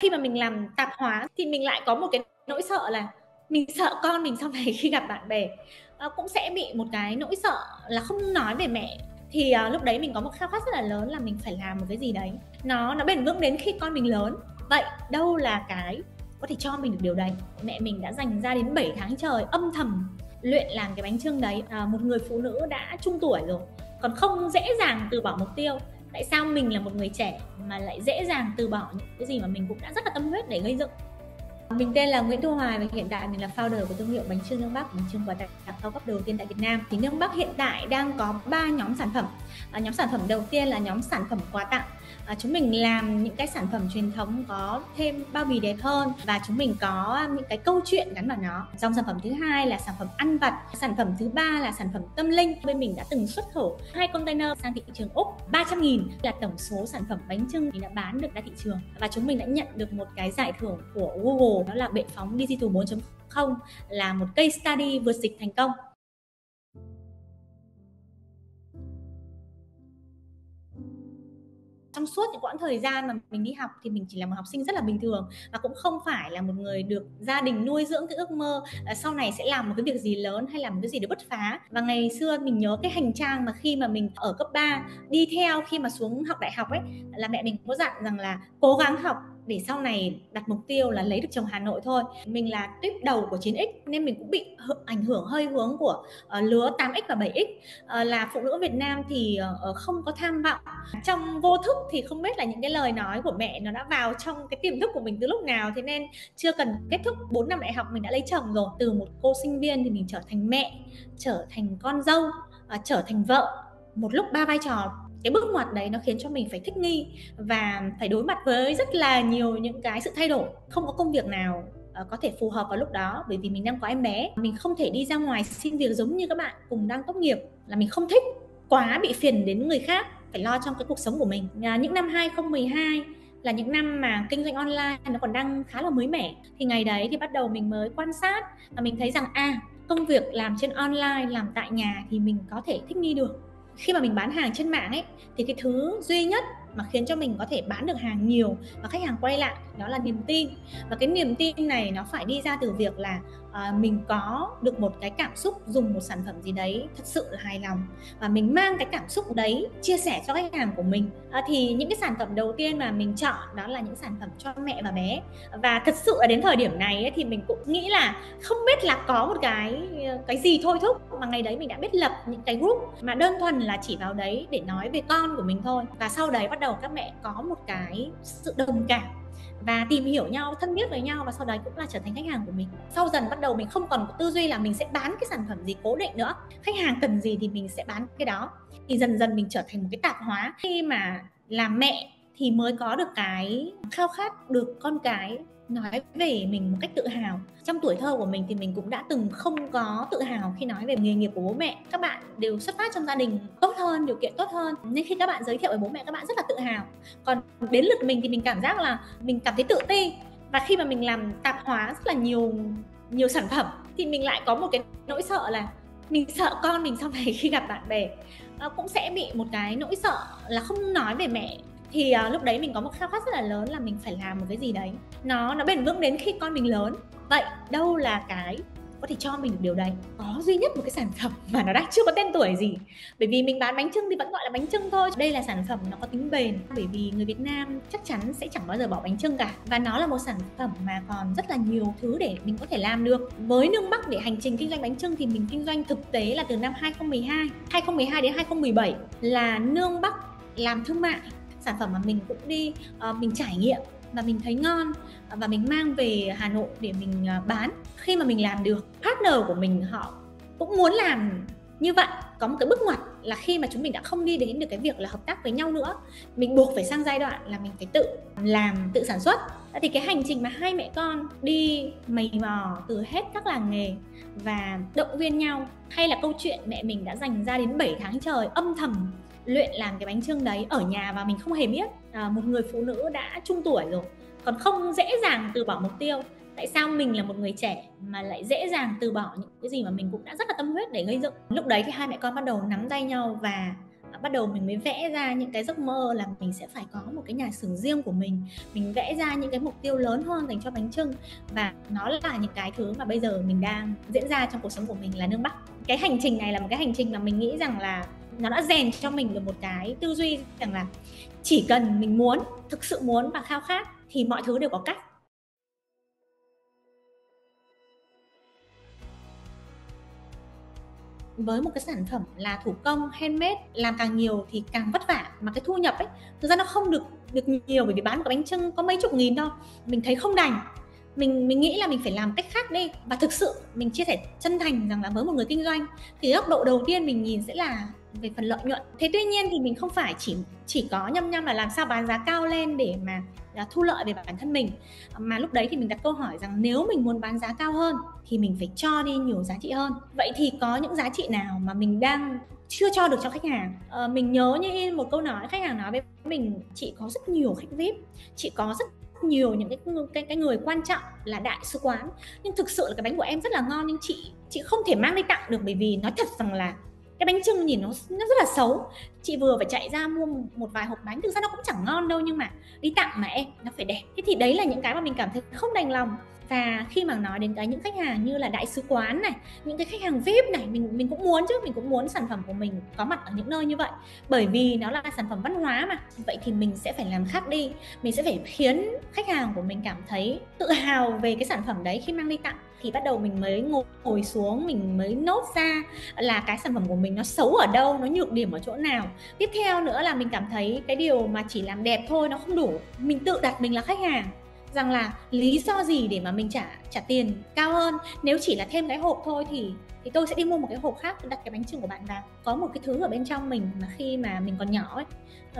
Khi mà mình làm tạp hóa thì mình lại có một cái nỗi sợ là mình sợ con mình sau này khi gặp bạn bè, cũng sẽ bị một cái nỗi sợ là không nói về mẹ. Thì, lúc đấy mình có một khao khát rất là lớn là mình phải làm một cái gì đấy, nó bền vững đến khi con mình lớn. Vậy đâu là cái có thể cho mình được điều đấy? Mẹ mình đã dành ra đến 7 tháng trời âm thầm luyện làm cái bánh chưng đấy. Một người phụ nữ đã trung tuổi rồi, còn không dễ dàng từ bỏ mục tiêu. Tại sao mình là một người trẻ mà lại dễ dàng từ bỏ những cái gì mà mình cũng đã rất là tâm huyết để gây dựng? Mình tên là Nguyễn Thu Hoài và hiện tại mình là founder của thương hiệu bánh chưng Nước Bắc, bánh chưng quà tặng cao cấp đầu tiên tại Việt Nam. Thì Nước Bắc hiện tại đang có 3 nhóm sản phẩm. Nhóm sản phẩm đầu tiên là nhóm sản phẩm quà tặng. Chúng mình làm những cái sản phẩm truyền thống có thêm bao bì đẹp hơn và chúng mình có những cái câu chuyện gắn vào nó. Dòng sản phẩm thứ hai là sản phẩm ăn vặt, sản phẩm thứ ba là sản phẩm tâm linh. Bên mình đã từng xuất khẩu 2 container sang thị trường Úc, 300.000 là tổng số sản phẩm bánh chưng mình đã bán được ra thị trường. Và chúng mình đã nhận được một cái giải thưởng của Google, đó là bệ phóng Digital 4.0, là một case study vượt dịch thành công. Trong suốt những quãng thời gian mà mình đi học thì mình chỉ là một học sinh rất là bình thường và cũng không phải là một người được gia đình nuôi dưỡng cái ước mơ sau này sẽ làm một cái việc gì lớn hay làm một cái gì để bứt phá. Và ngày xưa mình nhớ cái hành trang mà khi mà mình ở cấp 3 đi theo khi mà xuống học đại học ấy, là mẹ mình có dặn rằng là cố gắng học để sau này đặt mục tiêu là lấy được chồng Hà Nội thôi. Mình là tuyếp đầu của 9X nên mình cũng bị ảnh hưởng hơi hướng của lứa 8X và 7X. Là phụ nữ Việt Nam thì không có tham vọng. Trong vô thức thì không biết là những cái lời nói của mẹ nó đã vào trong cái tiềm thức của mình từ lúc nào, thế nên chưa cần kết thúc 4 năm đại học mình đã lấy chồng rồi. Từ một cô sinh viên thì mình trở thành mẹ, trở thành con dâu, trở thành vợ, một lúc 3 vai trò. Cái bước ngoặt đấy nó khiến cho mình phải thích nghi và phải đối mặt với rất là nhiều những cái sự thay đổi. Không có công việc nào có thể phù hợp vào lúc đó bởi vì mình đang có em bé. Mình không thể đi ra ngoài xin việc giống như các bạn cùng đang tốt nghiệp, là mình không thích quá bị phiền đến người khác, phải lo trong cái cuộc sống của mình. Những năm 2012 là những năm mà kinh doanh online nó còn đang khá là mới mẻ, thì ngày đấy thì bắt đầu mình mới quan sát và mình thấy rằng công việc làm trên online, làm tại nhà thì mình có thể thích nghi được. Khi mà mình bán hàng trên mạng ấy thì cái thứ duy nhất mà khiến cho mình có thể bán được hàng nhiều và khách hàng quay lại đó là niềm tin. Và cái niềm tin này nó phải đi ra từ việc là mình có được một cái cảm xúc dùng một sản phẩm gì đấy thật sự là hài lòng và mình mang cái cảm xúc đấy chia sẻ cho khách hàng của mình. Thì những cái sản phẩm đầu tiên mà mình chọn đó là những sản phẩm cho mẹ và bé. Và thật sự là đến thời điểm này ấy, thì mình cũng nghĩ là không biết là có một cái gì thôi thúc mà ngày đấy mình đã biết lập những cái group mà đơn thuần là chỉ vào đấy để nói về con của mình thôi. Và sau đấy bắt đầu các mẹ có một cái sự đồng cảm và tìm hiểu nhau, thân thiết với nhau và sau đấy cũng là trở thành khách hàng của mình. Sau dần bắt đầu mình không còn có tư duy là mình sẽ bán cái sản phẩm gì cố định nữa, khách hàng cần gì thì mình sẽ bán cái đó. Thì dần dần mình trở thành một cái tạp hóa. Khi mà làm mẹ thì mới có được cái khao khát được con cái nói về mình một cách tự hào. Trong tuổi thơ của mình thì mình cũng đã từng không có tự hào khi nói về nghề nghiệp của bố mẹ. Các bạn đều xuất phát trong gia đình tốt hơn, điều kiện tốt hơn, nên khi các bạn giới thiệu với bố mẹ các bạn rất là tự hào. Còn đến lượt mình thì mình cảm giác là mình cảm thấy tự ti. Và khi mà mình làm tạp hóa rất là nhiều sản phẩm thì mình lại có một cái nỗi sợ là mình sợ con mình sau này khi gặp bạn bè cũng sẽ bị một cái nỗi sợ là không nói về mẹ. Thì lúc đấy mình có một khao khát rất là lớn là mình phải làm một cái gì đấy nó bền vững đến khi con mình lớn. Vậy đâu là cái có thể cho mình được điều đấy? Có duy nhất một cái sản phẩm mà nó đang chưa có tên tuổi gì, bởi vì mình bán bánh chưng thì vẫn gọi là bánh chưng thôi. Đây là sản phẩm nó có tính bền, bởi vì người Việt Nam chắc chắn sẽ chẳng bao giờ bỏ bánh chưng cả, và nó là một sản phẩm mà còn rất là nhiều thứ để mình có thể làm được. Với Nương Bắc để hành trình kinh doanh bánh chưng thì mình kinh doanh thực tế là từ năm 2012 đến 2017 là Nương Bắc làm thương mại. Sản phẩm mà mình cũng đi mình trải nghiệm và mình thấy ngon và mình mang về Hà Nội để mình bán. Khi mà mình làm được, partner của mình họ cũng muốn làm như vậy. Có một cái bước ngoặt là khi mà chúng mình đã không đi đến được cái việc là hợp tác với nhau nữa, mình buộc phải sang giai đoạn là mình phải tự làm, tự sản xuất. Thì cái hành trình mà hai mẹ con đi mày mò từ hết các làng nghề và động viên nhau, hay là câu chuyện mẹ mình đã dành ra đến 7 tháng trời âm thầm luyện làm cái bánh chưng đấy ở nhà và mình không hề biết. Một người phụ nữ đã trung tuổi rồi, còn không dễ dàng từ bỏ mục tiêu. Tại sao mình là một người trẻ mà lại dễ dàng từ bỏ những cái gì mà mình cũng đã rất là tâm huyết để gây dựng? Lúc đấy thì hai mẹ con bắt đầu nắm tay nhau và bắt đầu mình mới vẽ ra những cái giấc mơ là mình sẽ phải có một cái nhà xưởng riêng của mình vẽ ra những cái mục tiêu lớn hơn dành cho bánh chưng, và nó là những cái thứ mà bây giờ mình đang diễn ra trong cuộc sống của mình là nương Bắc. Cái hành trình này là một cái hành trình mà mình nghĩ rằng là nó đã rèn cho mình được một cái tư duy rằng là chỉ cần mình muốn, thực sự muốn và khao khát thì mọi thứ đều có cách. Với một cái sản phẩm là thủ công, handmade, làm càng nhiều thì càng vất vả, mà cái thu nhập ấy thực ra nó không được nhiều, bởi vì bán một cái bánh chưng có mấy chục nghìn thôi. Mình thấy không đành. Mình nghĩ là mình phải làm cách khác đi. Và thực sự mình chia sẻ chân thành rằng là với một người kinh doanh thì góc độ đầu tiên mình nhìn sẽ là về phần lợi nhuận. Thế tuy nhiên thì mình không phải chỉ có nhăm là làm sao bán giá cao lên để mà thu lợi về bản thân mình, mà lúc đấy thì mình đặt câu hỏi rằng nếu mình muốn bán giá cao hơn thì mình phải cho đi nhiều giá trị hơn. Vậy thì có những giá trị nào mà mình đang chưa cho được cho khách hàng? Mình nhớ như in một câu nói khách hàng nói với mình: chị có rất nhiều khách VIP, chị có rất nhiều những cái người quan trọng là đại sứ quán, nhưng thực sự là cái bánh của em rất là ngon, nhưng chị không thể mang đi tặng được, bởi vì nói thật rằng là cái bánh chưng nhìn nó rất là xấu. Chị vừa phải chạy ra mua một vài hộp bánh, thực ra nó cũng chẳng ngon đâu, nhưng mà đi tặng mà em, nó phải đẹp. Thế thì đấy là những cái mà mình cảm thấy không đành lòng. Và khi mà nói đến những khách hàng như là đại sứ quán này, những cái khách hàng VIP này, mình cũng muốn chứ, mình cũng muốn sản phẩm của mình có mặt ở những nơi như vậy, bởi vì nó là sản phẩm văn hóa mà. Vậy thì mình sẽ phải làm khác đi, mình sẽ phải khiến khách hàng của mình cảm thấy tự hào về cái sản phẩm đấy khi mang đi tặng. Thì bắt đầu mình mới ngồi xuống, mình mới nốt ra là cái sản phẩm của mình nó xấu ở đâu, nó nhược điểm ở chỗ nào. Tiếp theo nữa là mình cảm thấy cái điều mà chỉ làm đẹp thôi nó không đủ. Mình tự đặt mình là khách hàng rằng là lý do gì để mà mình trả tiền cao hơn. Nếu chỉ là thêm cái hộp thôi thì tôi sẽ đi mua một cái hộp khác, đặt cái bánh chưng của bạn vào. Có một cái thứ ở bên trong mình mà khi mà mình còn nhỏ ấy,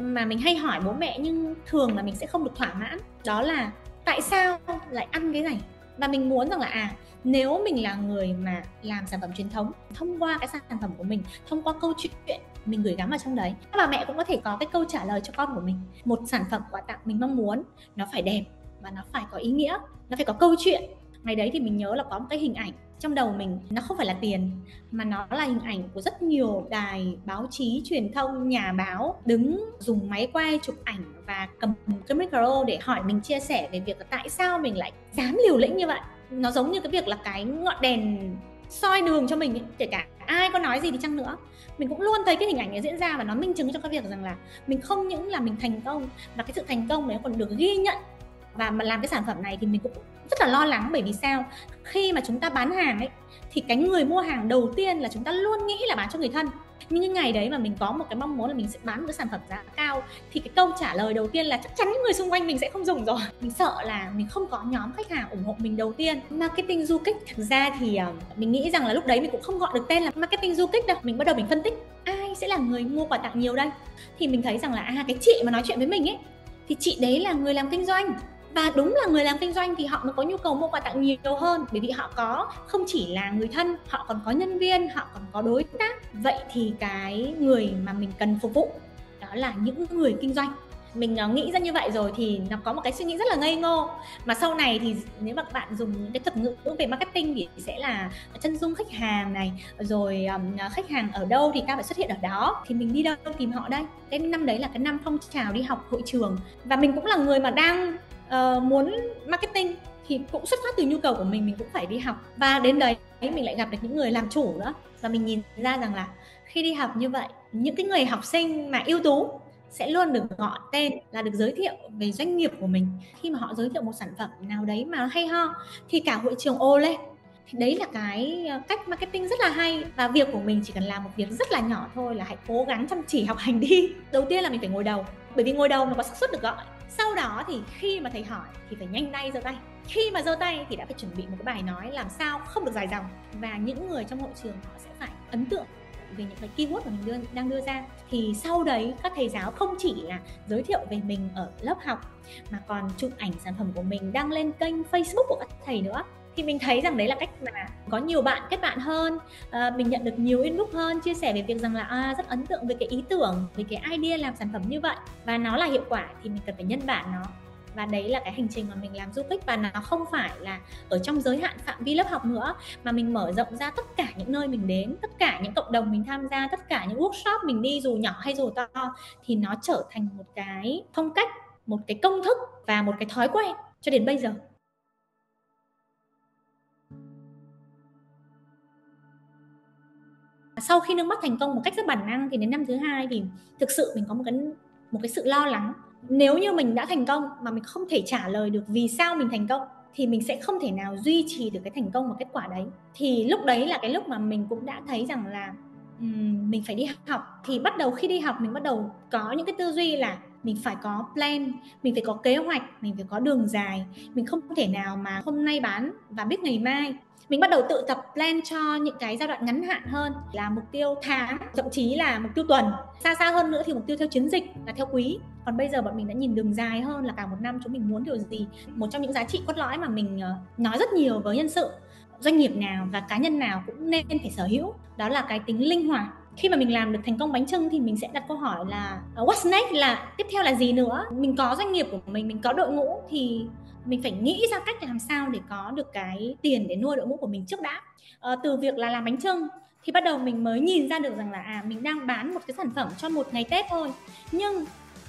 mà mình hay hỏi bố mẹ nhưng thường là mình sẽ không được thỏa mãn, đó là tại sao lại ăn cái này. Và mình muốn rằng là nếu mình là người mà làm sản phẩm truyền thống, thông qua cái sản phẩm của mình, thông qua câu chuyện mình gửi gắm vào trong đấy, các bà mẹ cũng có thể có cái câu trả lời cho con của mình. Một sản phẩm quà tặng mình mong muốn nó phải đẹp và nó phải có ý nghĩa, nó phải có câu chuyện. Ngày đấy thì mình nhớ là có một cái hình ảnh trong đầu mình, nó không phải là tiền mà nó là hình ảnh của rất nhiều đài báo chí truyền thông, nhà báo đứng dùng máy quay chụp ảnh và cầm cái micro để hỏi mình chia sẻ về việc là tại sao mình lại dám liều lĩnh như vậy. Nó giống như cái việc là cái ngọn đèn soi đường cho mình ấy. Kể cả ai có nói gì đi chăng nữa, mình cũng luôn thấy cái hình ảnh này diễn ra, và nó minh chứng cho cái việc rằng là mình không những là mình thành công, mà cái sự thành công đấy còn được ghi nhận. Và mà làm cái sản phẩm này thì mình cũng rất là lo lắng, bởi vì sao? Khi mà chúng ta bán hàng ấy thì cái người mua hàng đầu tiên là chúng ta luôn nghĩ là bán cho người thân. Nhưng cái ngày đấy mà mình có một cái mong muốn là mình sẽ bán một cái sản phẩm giá cao thì cái câu trả lời đầu tiên là chắc chắn người xung quanh mình sẽ không dùng rồi. Mình sợ là mình không có nhóm khách hàng ủng hộ mình đầu tiên. Marketing du kích, thực ra thì mình nghĩ rằng là lúc đấy mình cũng không gọi được tên là marketing du kích đâu. Mình bắt đầu mình phân tích ai sẽ là người mua quà tặng nhiều đây. Thì mình thấy rằng là cái chị mà nói chuyện với mình ấy thì chị đấy là người làm kinh doanh. Và đúng là người làm kinh doanh thì họ mới có nhu cầu mua quà tặng nhiều hơn, bởi vì họ có không chỉ là người thân, họ còn có nhân viên, họ còn có đối tác. Vậy thì cái người mà mình cần phục vụ đó là những người kinh doanh. Mình nghĩ ra như vậy rồi thì nó có một cái suy nghĩ rất là ngây ngô, mà sau này thì nếu mà các bạn dùng những cái thuật ngữ về marketing thì sẽ là chân dung khách hàng này, rồi khách hàng ở đâu thì ta phải xuất hiện ở đó, thì mình đi đâu tìm họ đây. Cái năm đấy là cái năm phong trào đi học hội trường, và mình cũng là người mà đang muốn marketing thì cũng xuất phát từ nhu cầu của mình cũng phải đi học. Và đến đấy mình lại gặp được những người làm chủ nữa, và mình nhìn ra rằng là khi đi học như vậy, những cái người học sinh mà ưu tú sẽ luôn được gọi tên, là được giới thiệu về doanh nghiệp của mình. Khi mà họ giới thiệu một sản phẩm nào đấy mà hay ho thì cả hội trường ồ lên. Thì đấy là cái cách marketing rất là hay. Và việc của mình chỉ cần làm một việc rất là nhỏ thôi, là hãy cố gắng chăm chỉ học hành đi. Đầu tiên là mình phải ngồi đầu, bởi vì ngồi đầu nó có xác suất được gọi. Sau đó thì khi mà thầy hỏi thì phải nhanh tay giơ tay. Khi mà giơ tay thì đã phải chuẩn bị một cái bài nói làm sao không được dài dòng, và những người trong hội trường họ sẽ phải ấn tượng về những cái keyword mà mình đang đưa ra. Thì sau đấy các thầy giáo không chỉ là giới thiệu về mình ở lớp học mà còn chụp ảnh sản phẩm của mình đăng lên kênh Facebook của các thầy nữa. Thì mình thấy rằng đấy là cách mà có nhiều bạn kết bạn hơn, mình nhận được nhiều inbox hơn, chia sẻ về việc rằng là rất ấn tượng về cái ý tưởng, về cái idea làm sản phẩm như vậy và nó là hiệu quả, thì mình cần phải nhân bản nó Và đấy là cái hành trình mà mình làm du kích, và nó không phải là ở trong giới hạn phạm vi lớp học nữa, mà mình mở rộng ra tất cả những nơi mình đến, tất cả những cộng đồng mình tham gia, tất cả những workshop mình đi dù nhỏ hay dù to, thì nó trở thành một cái phong cách, một cái công thức và một cái thói quen cho đến bây giờ. Sau khi nâng mắt thành công một cách rất bản năng thì đến năm thứ 2 thì thực sự mình có một cái sự lo lắng. Nếu như mình đã thành công mà mình không thể trả lời được vì sao mình thành công thì mình sẽ không thể nào duy trì được cái thành công và kết quả đấy. Thì lúc đấy là cái lúc mà mình cũng đã thấy rằng là mình phải đi học. Thì bắt đầu khi đi học mình bắt đầu có những cái tư duy là mình phải có plan, mình phải có kế hoạch, mình phải có đường dài. Mình không thể nào mà hôm nay bán và biết ngày mai. Mình bắt đầu tự tập plan cho những cái giai đoạn ngắn hạn hơn, là mục tiêu tháng, thậm chí là mục tiêu tuần. Xa hơn nữa thì mục tiêu theo chiến dịch, là theo quý. Còn bây giờ bọn mình đã nhìn đường dài hơn, là cả một năm chúng mình muốn điều gì. Một trong những giá trị cốt lõi mà mình nói rất nhiều với nhân sự, doanh nghiệp nào và cá nhân nào cũng nên phải sở hữu, đó là cái tính linh hoạt. Khi mà mình làm được thành công bánh chưng thì mình sẽ đặt câu hỏi là what's next, là tiếp theo là gì nữa. Mình có doanh nghiệp của mình có đội ngũ thì mình phải nghĩ ra cách làm sao để có được cái tiền để nuôi đội ngũ của mình trước đã. Từ việc là làm bánh chưng thì bắt đầu mình mới nhìn ra được rằng là mình đang bán một cái sản phẩm cho một ngày Tết thôi, nhưng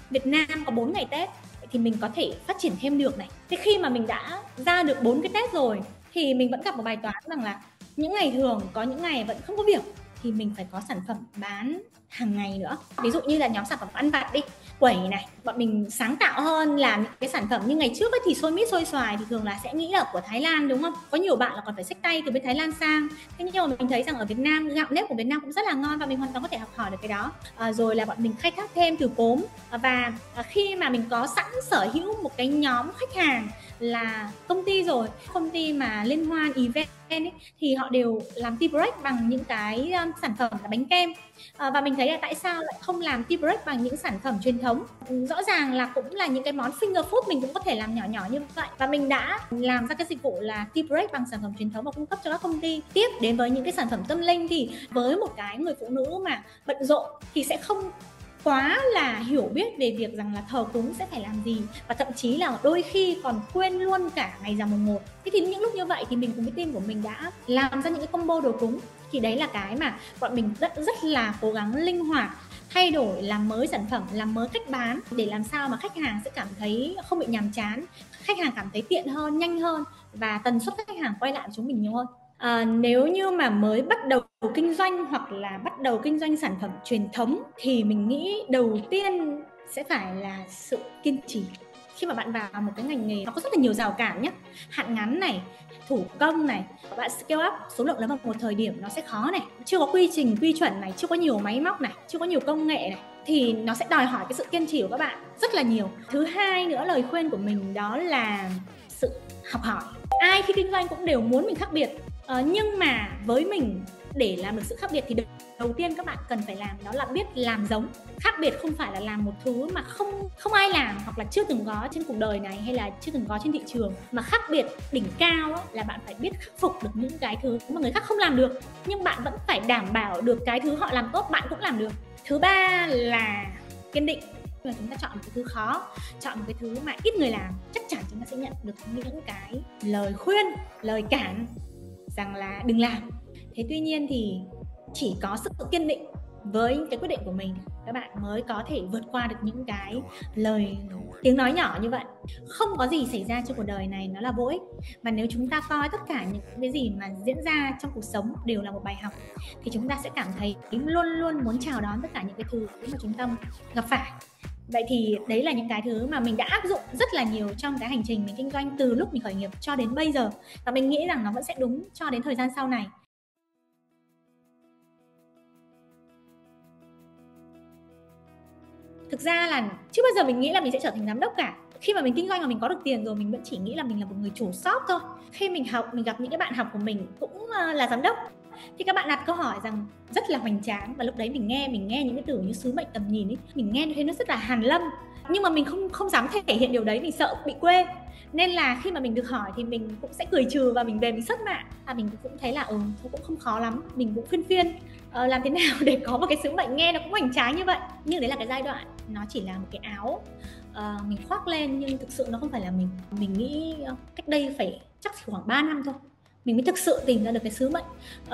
Việt Nam có 4 ngày Tết thì mình có thể phát triển thêm được này. Thế khi mà mình đã ra được 4 cái Tết rồi thì mình vẫn gặp một bài toán rằng là những ngày thường, có những ngày vẫn không có việc thì mình phải có sản phẩm bán hàng ngày nữa. Ví dụ như là nhóm sản phẩm ăn vặt đi, quẩy này, bọn mình sáng tạo hơn, làm những cái sản phẩm như ngày trước ấy thì xôi mít xôi xoài thì thường là sẽ nghĩ là của Thái Lan, đúng không? Có nhiều bạn là còn phải xách tay từ bên Thái Lan sang. Thế nhưng mà mình thấy rằng ở Việt Nam, gạo nếp của Việt Nam cũng rất là ngon và mình hoàn toàn có thể học hỏi được cái đó. Rồi là bọn mình khai thác thêm từ cốm, và khi mà mình có sẵn sở hữu một cái nhóm khách hàng là công ty rồi, công ty mà liên hoan event ấy, thì họ đều làm tea break bằng những cái sản phẩm là bánh kem. Và mình thấy là tại sao lại không làm tea break bằng những sản phẩm truyền thống. Rõ ràng là cũng là những cái món finger food mình cũng có thể làm nhỏ nhỏ như vậy, và mình đã làm ra cái dịch vụ là tea break bằng sản phẩm truyền thống và cung cấp cho các công ty. Tiếp đến với những cái sản phẩm tâm linh thì với một cái người phụ nữ mà bận rộn thì sẽ không quá là hiểu biết về việc rằng là thờ cúng sẽ phải làm gì, và thậm chí là đôi khi còn quên luôn cả ngày rằm mùng 1. Thế thì những lúc như vậy thì mình cùng với team của mình đã làm ra những cái combo đồ cúng. Thì đấy là cái mà bọn mình rất là cố gắng linh hoạt, thay đổi, làm mới sản phẩm, làm mới cách bán để làm sao mà khách hàng sẽ cảm thấy không bị nhàm chán, khách hàng cảm thấy tiện hơn, nhanh hơn, và tần suất khách hàng quay lại với chúng mình nhiều hơn. Nếu như mà mới bắt đầu kinh doanh hoặc là bắt đầu kinh doanh sản phẩm truyền thống thì mình nghĩ đầu tiên sẽ phải là sự kiên trì. Khi mà bạn vào một cái ngành nghề nó có rất là nhiều rào cản nhé, hạn ngắn này, thủ công này, bạn scale up số lượng lớn vào một thời điểm nó sẽ khó này, chưa có quy trình quy chuẩn này, chưa có nhiều máy móc này, chưa có nhiều công nghệ này, thì nó sẽ đòi hỏi cái sự kiên trì của các bạn rất là nhiều. Thứ hai nữa, lời khuyên của mình đó là sự học hỏi. Ai khi kinh doanh cũng đều muốn mình khác biệt, nhưng mà với mình để làm được sự khác biệt thì đầu tiên các bạn cần phải làm đó là biết làm giống. Khác biệt không phải là làm một thứ mà không ai làm hoặc là chưa từng có trên cuộc đời này hay là chưa từng có trên thị trường, mà khác biệt đỉnh cao là bạn phải biết khắc phục được những cái thứ mà người khác không làm được, nhưng bạn vẫn phải đảm bảo được cái thứ họ làm tốt bạn cũng làm được. Thứ ba là kiên định. Mà chúng ta chọn một cái thứ khó, chọn một cái thứ mà ít người làm, chắc chắn chúng ta sẽ nhận được những cái lời khuyên, lời cản rằng là đừng làm. Thế tuy nhiên thì chỉ có sự kiên định với cái quyết định của mình, các bạn mới có thể vượt qua được những cái lời tiếng nói nhỏ như vậy. Không có gì xảy ra trong cuộc đời này nó là vô ích, và nếu chúng ta coi tất cả những cái gì mà diễn ra trong cuộc sống đều là một bài học thì chúng ta sẽ cảm thấy luôn luôn muốn chào đón tất cả những cái thứ mà chúng ta gặp phải. Vậy thì đấy là những cái thứ mà mình đã áp dụng rất là nhiều trong cái hành trình mình kinh doanh từ lúc mình khởi nghiệp cho đến bây giờ, và mình nghĩ rằng nó vẫn sẽ đúng cho đến thời gian sau này. Thực ra là chưa bao giờ mình nghĩ là mình sẽ trở thành giám đốc cả. Khi mà mình kinh doanh mà mình có được tiền rồi, mình vẫn chỉ nghĩ là mình là một người chủ shop thôi. Khi mình học, mình gặp những cái bạn học của mình cũng là giám đốc, thì các bạn đặt câu hỏi rằng rất là hoành tráng, và lúc đấy mình nghe những cái từ như sứ mệnh, tầm nhìn ấy, mình nghe thấy nó rất là hàn lâm, nhưng mà mình không dám thể hiện điều đấy, mình sợ bị quê. Nên là khi mà mình được hỏi thì mình cũng sẽ cười trừ và mình về mình search mạng. Mình cũng thấy là thôi cũng không khó lắm, mình cũng phiên làm thế nào để có một cái sứ mệnh nghe nó cũng hoành tráng như vậy. Nhưng đấy là cái giai đoạn nó chỉ là một cái áo mình khoác lên nhưng thực sự nó không phải là mình. Mình nghĩ cách đây phải chắc chỉ khoảng 3 năm thôi mình mới thực sự tìm ra được cái sứ mệnh.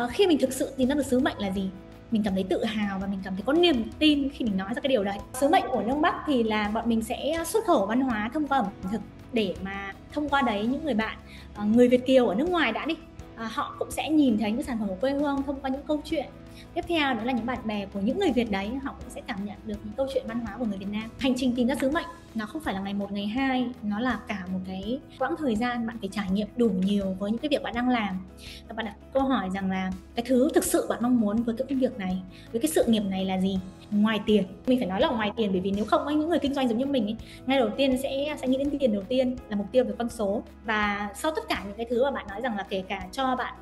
Khi mình thực sự tìm ra được sứ mệnh là gì, mình cảm thấy tự hào và mình cảm thấy có niềm tin khi mình nói ra cái điều đấy. Sứ mệnh của Nương Bắc thì là bọn mình sẽ xuất khẩu văn hóa thông qua ẩm thực, để mà thông qua đấy những người bạn người Việt kiều ở nước ngoài đã đi, họ cũng sẽ nhìn thấy những sản phẩm của quê hương thông qua những câu chuyện. Tiếp theo nữa là những bạn bè của những người Việt đấy, họ cũng sẽ cảm nhận được những câu chuyện văn hóa của người Việt Nam. Hành trình tìm ra sứ mệnh nó không phải là ngày 1, ngày 2, nó là cả một cái quãng thời gian bạn phải trải nghiệm đủ nhiều với những cái việc bạn đang làm. Và bạn đặt câu hỏi rằng là cái thứ thực sự bạn mong muốn với cái công việc này, với cái sự nghiệp này là gì? Ngoài tiền, mình phải nói là ngoài tiền, bởi vì nếu không những người kinh doanh giống như mình ấy, ngay đầu tiên sẽ nghĩ đến tiền đầu tiên là mục tiêu về con số. Và sau tất cả những cái thứ mà bạn nói rằng là kể cả cho bạn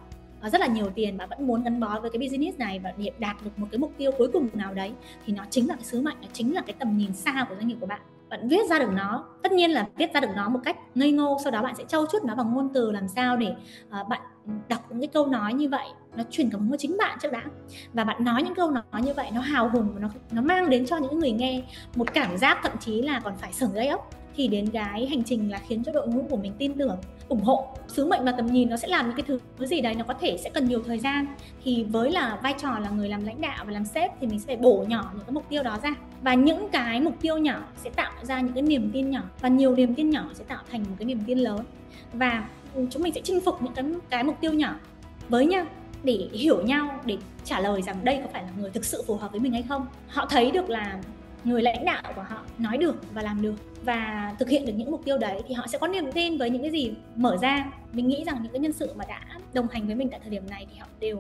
rất là nhiều tiền, bạn vẫn muốn gắn bó với cái business này và để đạt được một cái mục tiêu cuối cùng nào đấy, thì nó chính là cái sứ mệnh, nó chính là cái tầm nhìn xa của doanh nghiệp của bạn. Bạn viết ra được nó, tất nhiên là viết ra được nó một cách ngây ngô, sau đó bạn sẽ trau chuốt nó bằng ngôn từ làm sao để bạn đọc những cái câu nói như vậy nó truyền cảm hứng cho chính bạn trước đã, và bạn nói những câu nói như vậy nó hào hùng, nó mang đến cho những người nghe một cảm giác thậm chí là còn phải sởn gai ốc, thì đến cái hành trình là khiến cho đội ngũ của mình tin tưởng, ủng hộ. Sứ mệnh và tầm nhìn nó sẽ làm những cái thứ gì đấy nó có thể sẽ cần nhiều thời gian, thì với là vai trò là người làm lãnh đạo và làm sếp thì mình sẽ phải bổ nhỏ những cái mục tiêu đó ra, và những cái mục tiêu nhỏ sẽ tạo ra những cái niềm tin nhỏ, và nhiều niềm tin nhỏ sẽ tạo thành một cái niềm tin lớn, và chúng mình sẽ chinh phục những cái mục tiêu nhỏ với nhau để hiểu nhau, để trả lời rằng đây có phải là người thực sự phù hợp với mình hay không. Họ thấy được là người lãnh đạo của họ nói được và làm được và thực hiện được những mục tiêu đấy, thì họ sẽ có niềm tin với những cái gì mở ra. Mình nghĩ rằng những cái nhân sự mà đã đồng hành với mình tại thời điểm này thì họ đều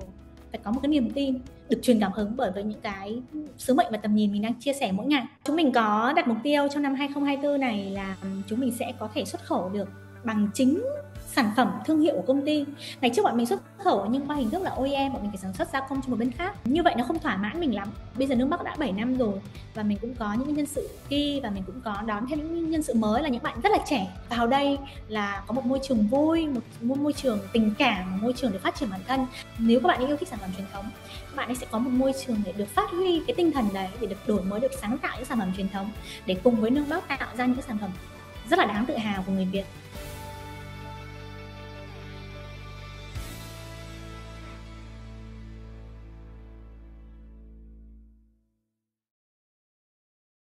phải có một cái niềm tin, được truyền cảm hứng bởi với những cái sứ mệnh và tầm nhìn mình đang chia sẻ mỗi ngày. Chúng mình có đặt mục tiêu trong năm 2024 này là chúng mình sẽ có thể xuất khẩu được bằng chính sản phẩm thương hiệu của công ty. Ngày trước bọn mình xuất khẩu nhưng qua hình thức là OEM, bọn mình phải sản xuất gia công cho một bên khác. Như vậy nó không thỏa mãn mình lắm. Bây giờ Nương Bắc đã 7 năm rồi và mình cũng có những nhân sự key, và mình cũng có đón thêm những nhân sự mới là những bạn rất là trẻ vào đây, là có một môi trường vui, một môi trường tình cảm, một môi trường để phát triển bản thân. Nếu các bạn yêu thích sản phẩm truyền thống, các bạn ấy sẽ có một môi trường để được phát huy cái tinh thần đấy, để được đổi mới, được sáng tạo những sản phẩm truyền thống, để cùng với Nương Bắc tạo ra những cái sản phẩm rất là đáng tự hào của người Việt.